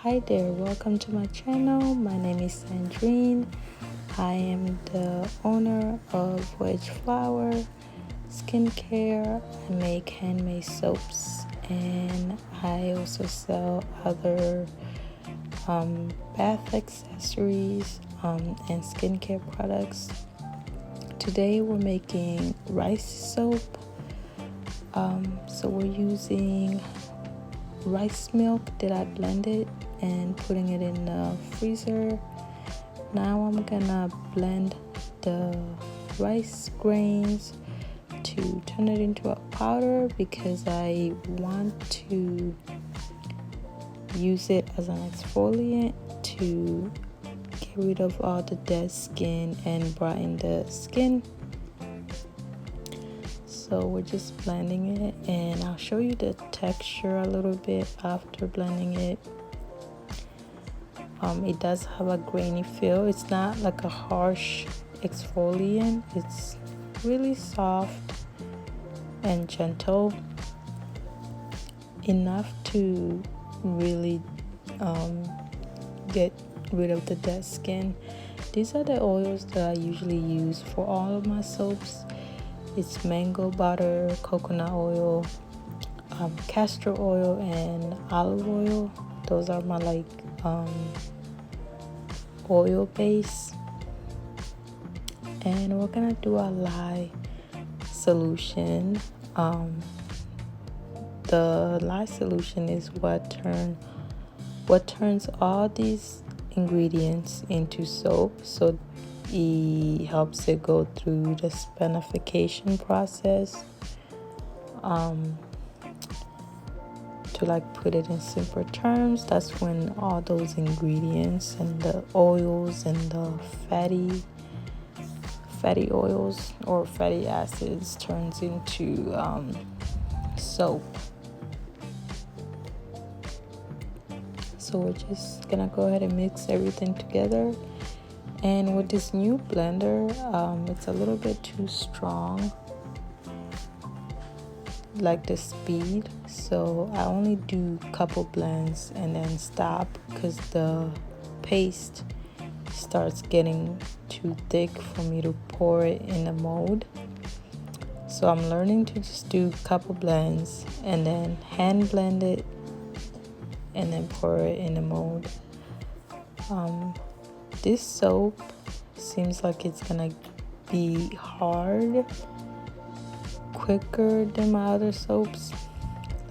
Hi there, welcome to my channel. My name is Sandrine. I am the owner of Wedge Flower Skincare. I make handmade soaps and I also sell other bath accessories and skincare products. Today we're making rice soap. So we're using rice milk that I blended and putting it in the freezer. Now I'm gonna blend the rice grains to turn it into a powder because I want to use it as an exfoliant to get rid of all the dead skin and brighten the skin. So we're just blending it, and I'll show you the texture a little bit after blending it. It does have a grainy feel. It's not like a harsh exfoliant. It's really soft and gentle, enough to really get rid of the dead skin. These are the oils that I usually use for all of my soaps. It's mango butter, coconut oil, castor oil, and olive oil. Those are my oil base. And we're gonna do a lye solution. The lye solution is what turns all these ingredients into soap. So it helps it go through the spanification process. To put it in simpler terms, that's when all those ingredients and the oils and the fatty oils or fatty acids turns into soap. So we're just gonna go ahead and mix everything together. And with this new blender, it's a little bit too strong, like the speed. So I only do a couple blends and then stop because the paste starts getting too thick for me to pour it in the mold. So I'm learning to just do a couple blends and then hand blend it and then pour it in the mold. This soap seems like it's gonna be hard quicker than my other soaps.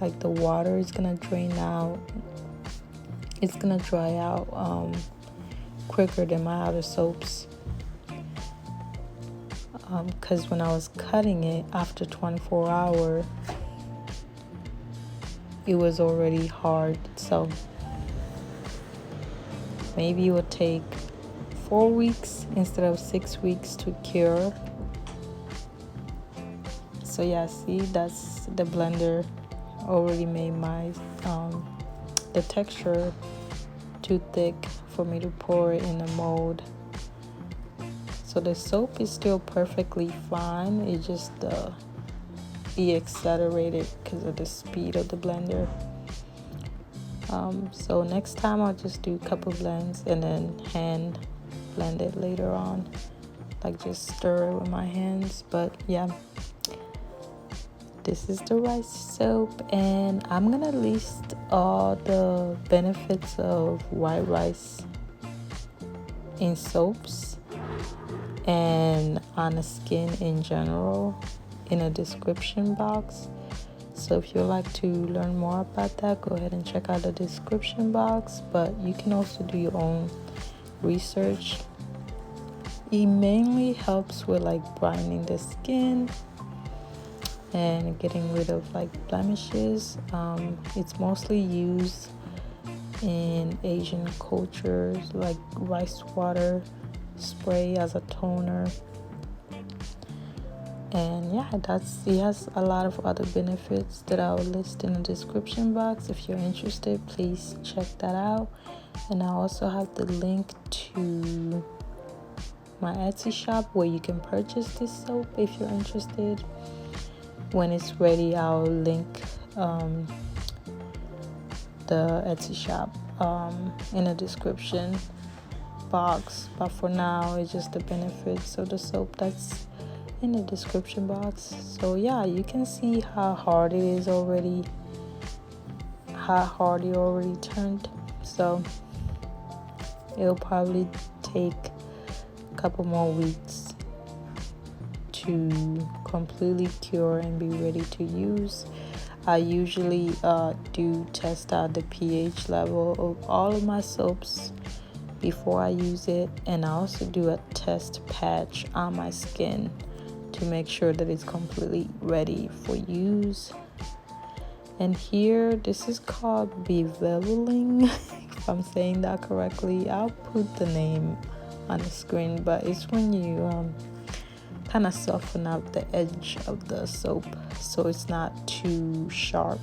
Like the water is gonna drain out. It's gonna dry out quicker than my other soaps. Because when I was cutting it after 24 hours, it was already hard. So maybe it would take 4 weeks instead of 6 weeks to cure. So yeah, see, that's the blender already made my the texture too thick for me to pour it in the mold. So the soap is still perfectly fine. It just it accelerated because of the speed of the blender. So next time I'll just do a couple blends and then hand blend it later on, like just stir it with my hands. But yeah, this is the rice soap, and I'm gonna list all the benefits of white rice in soaps and on the skin in general in a description box. So if you'd like to learn more about that, go ahead and check out the description box. But you can also do your own research. It mainly helps with brightening the skin and getting rid of blemishes. It's mostly used in Asian cultures, like rice water spray as a toner. And yeah, it has a lot of other benefits that I'll list in the description box. If you're interested, please check that out. And I also have the link to my Etsy shop where you can purchase this soap if you're interested. When it's ready, I'll link the Etsy shop. in the description box, but for now it's just the benefits of the soap that's in the description box. So yeah, you can see how hard it is already, how hard it already turned. So it'll probably take a couple more weeks to completely cure and be ready to use. I usually do test out the pH level of all of my soaps before I use it, and I also do a test patch on my skin to make sure that it's completely ready for use. And here, this is called beveling, if I'm saying that correctly. I'll put the name on the screen, but it's when you kind of soften out the edge of the soap so it's not too sharp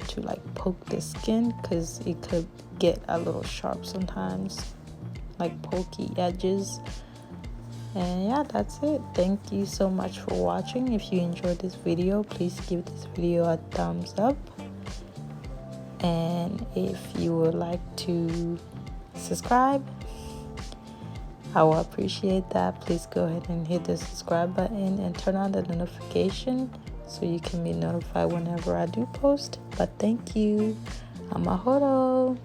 to like poke the skin, because it could get a little sharp sometimes, like pokey edges. And yeah, that's it. Thank you so much for watching. If you enjoyed this video, please give this video a thumbs up, and if you would like to subscribe, I will appreciate that. Please go ahead and hit the subscribe button and turn on the notification so you can be notified whenever I do post. But thank you. Amahoro.